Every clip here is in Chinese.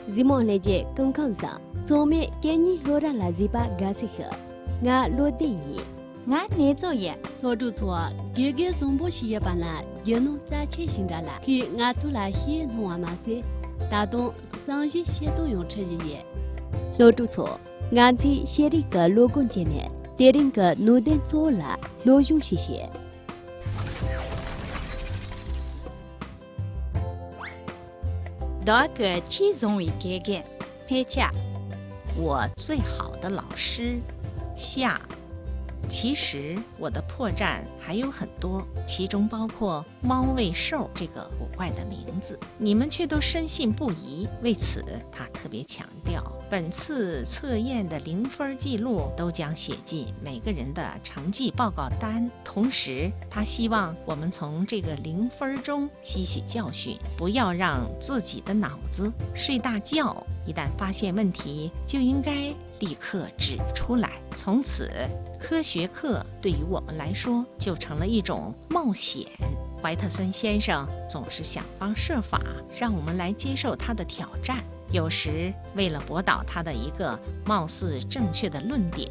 Zimon leje kung kansa. Some kenyi lora la zipa gasika. Nga lo de yi. 俺你做嘢，老主错，哥哥送不起一般啦，就弄在钱行着啦。去俺出来些弄完嘛些，大东上些些都用吃嘢。老主错，俺子写的个罗公节呢，别人个努点做了，罗用些些。那个其中一个个，陪恰，我最好的老师，夏。其实我的破绽还有很多，其中包括猫尾兽这个古怪的名字，你们却都深信不疑。为此，他特别强调，本次测验的0分记录都将写进每个人的成绩报告单。同时，他希望我们从这个0分中吸取教训，不要让自己的脑子睡大觉。一旦发现问题，就应该立刻指出来。从此，科学课对于我们来说就成了一种冒险。怀特森先生总是想方设法让我们来接受他的挑战，有时为了驳倒他的一个貌似正确的论点，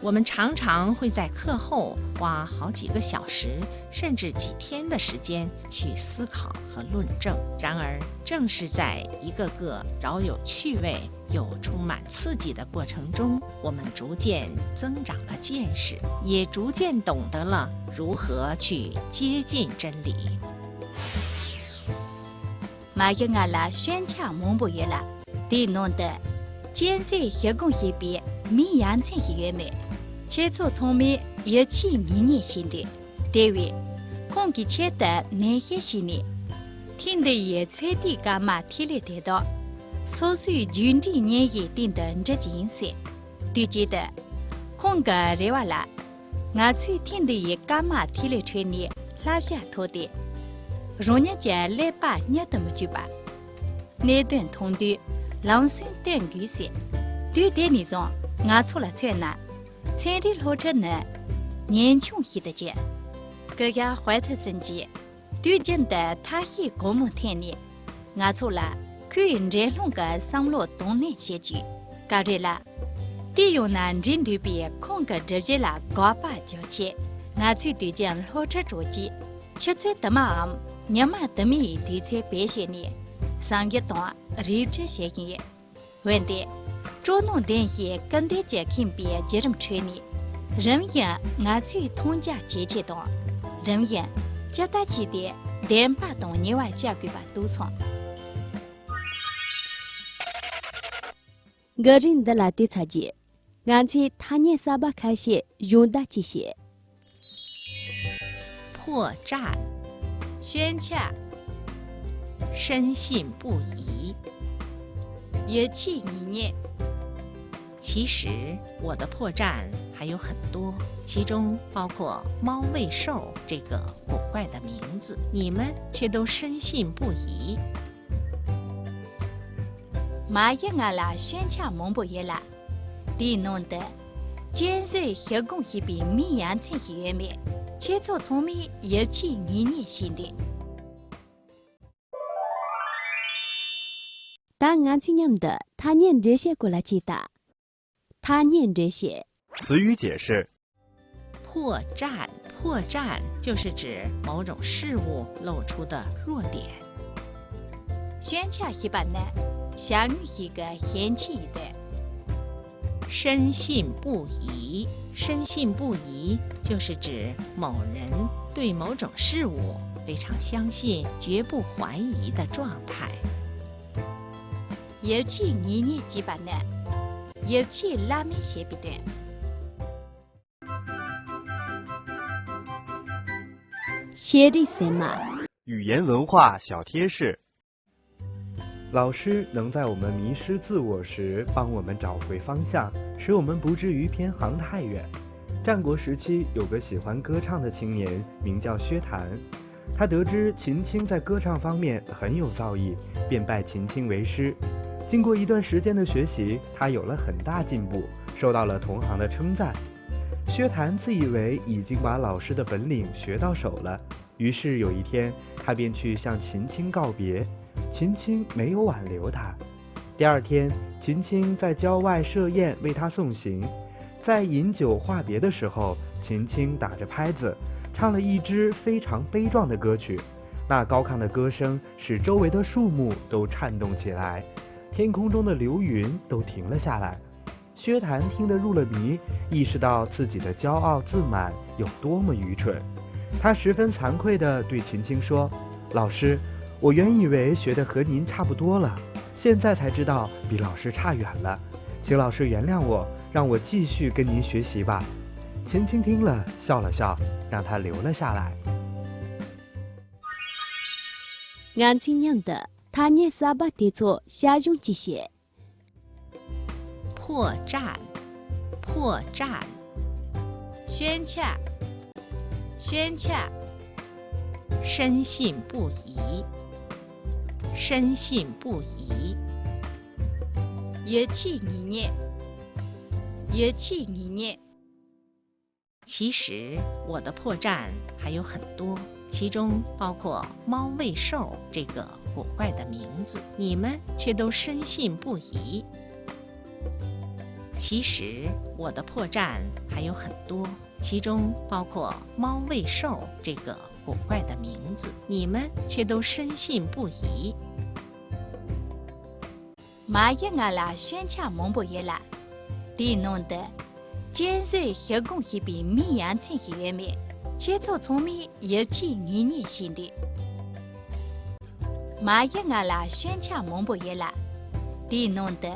我们常常会在课后花好几个小时甚至几天的时间去思考和论证。然而，正是在一个个饶有趣味又充满刺激的过程中，我们逐渐增长了见识，也逐渐懂得了如何去接近真理。马英阿拉宣洽蒙不约了，对弄的，建设一共一笔米阳城一月美，切磋聪明也起年新的，对位，空给切的那些新的，听得也催地干嘛提了得到。所属军事年业定的这件事，对接的，空个热瓦拉，俺最听的也干嘛提了吹呢，拉下头的，容人家来把你怎么去吧？那段通的，郎孙段故事，对待那种，俺出了吹呢，村里老车呢，年轻些的姐，个个怀特生计，对见的他也公母天呢，俺出了。佢这弄个上路东南些句，搞这啦，第有呢人对比空个直接啦高把交切，俺最对讲老车着急，吃最的嘛，你嘛的米对在白些呢，上一段热这些嘢，问题，捉弄电些跟对这看别这种吹呢，人员俺最通家节节段，人员交大起的电把东你外家给把都从。个人的拉蒂查节，俺子他年沙巴开些用大这些。破绽，宣洽，深信不疑。也气一念。其实我的破绽还有很多，其中包括猫尾兽这个古怪的名字，你们却都深信不疑。马英阿拉宣洽蒙不约啦，对弄的，建设一共一笔米阳城一月美，切磋聪明也起年新的。当俺子念的，他念这些过来记得，他念这些。词语解释：破绽，破绽就是指某种事物露出的弱点。宣洽一般呢，相于一个嫌弃的。深信不疑，深信不疑就是指某人对某种事物非常相信，绝不怀疑的状态。尤其年几般呢，尤其拉面些比的。写的什么？语言文化小贴士。老师能在我们迷失自我时帮我们找回方向，使我们不至于偏航太远。战国时期有个喜欢歌唱的青年，名叫薛谭。他得知秦青在歌唱方面很有造诣，便拜秦青为师。经过一段时间的学习，他有了很大进步，受到了同行的称赞。薛谭自以为已经把老师的本领学到手了，于是有一天，他便去向秦青告别。秦青没有挽留他，第二天，秦青在郊外设宴为他送行，在饮酒话别的时候，秦青打着拍子，唱了一支非常悲壮的歌曲。那高亢的歌声使周围的树木都颤动起来，天空中的流云都停了下来。薛谭听得入了迷，意识到自己的骄傲自满有多么愚蠢。他十分惭愧地对秦青说：“老师，我原以为学得和您差不多了，现在才知道比老师差远了，请老师原谅我，让我继续跟您学习吧。”秦青听了笑了笑，让他留了下来。俺亲娘的，他念沙巴地座下用这些。破绽，破绽，宣洽，宣洽，深信不疑，深信不疑，一气一念，一气一念。其实我的破绽还有很多，其中包括猫喂兽这个古怪的名字，你们却都深信不疑。其实我的破绽还有很多，其中包括猫喂兽这个古怪的名字，你们却都深信不疑。马也俺啦宣洽蒙不也啦，地弄的建设黑工一笔米阳城一月面，切磋聪明一起一年新的。马也俺啦宣洽蒙不也啦，地弄的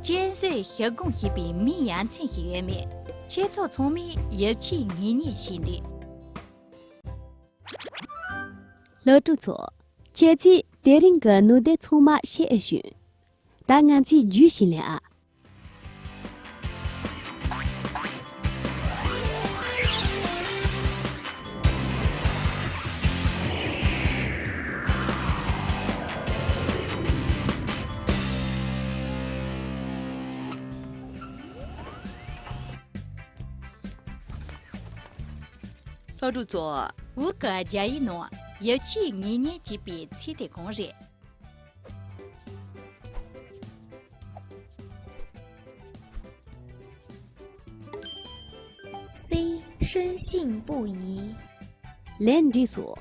建设黑工一笔米阳城一月面，切磋聪明一起一年新的。老主错，前期带领个奴的出马写一选，但俺去举行了啊。老主座，我个家一弄，一起一年级别起的工人。C 深信不疑。连这说，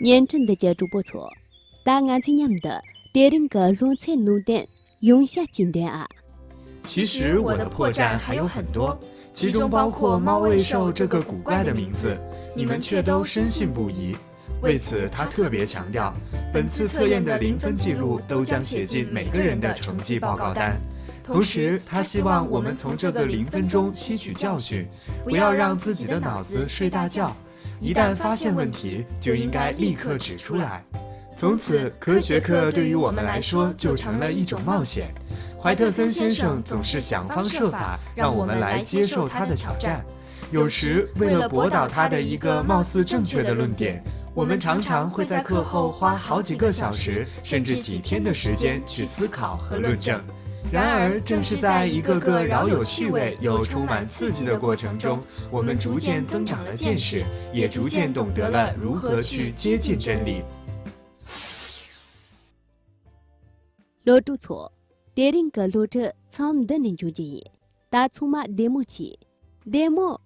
年真的接触不错，但俺今年的带领个龙菜奴的用下经典啊。其实我的破绽还有很多，其中包括猫喂兽这个古怪的名字，你们却都深信不疑。为此，他特别强调，本次测验的0分记录都将写进每个人的成绩报告单。同时，他希望我们从这个0分中吸取教训，不要让自己的脑子睡大觉。一旦发现问题，就应该立刻指出来。从此，科学课对于我们来说就成了一种冒险。怀特森先生总是想方设法让我们来接受他的挑战，有时为了驳倒他的一个貌似正确的论点，我们常常会在课后花好几个小时甚至几天的时间去思考和论证。然而，正是在一个个饶有趣味又充满刺激的过程中，我们逐渐增长了见识，也逐渐懂得了如何去接近真理。老主错。带领个路者参的人就建议，打出马 demo 去 demo。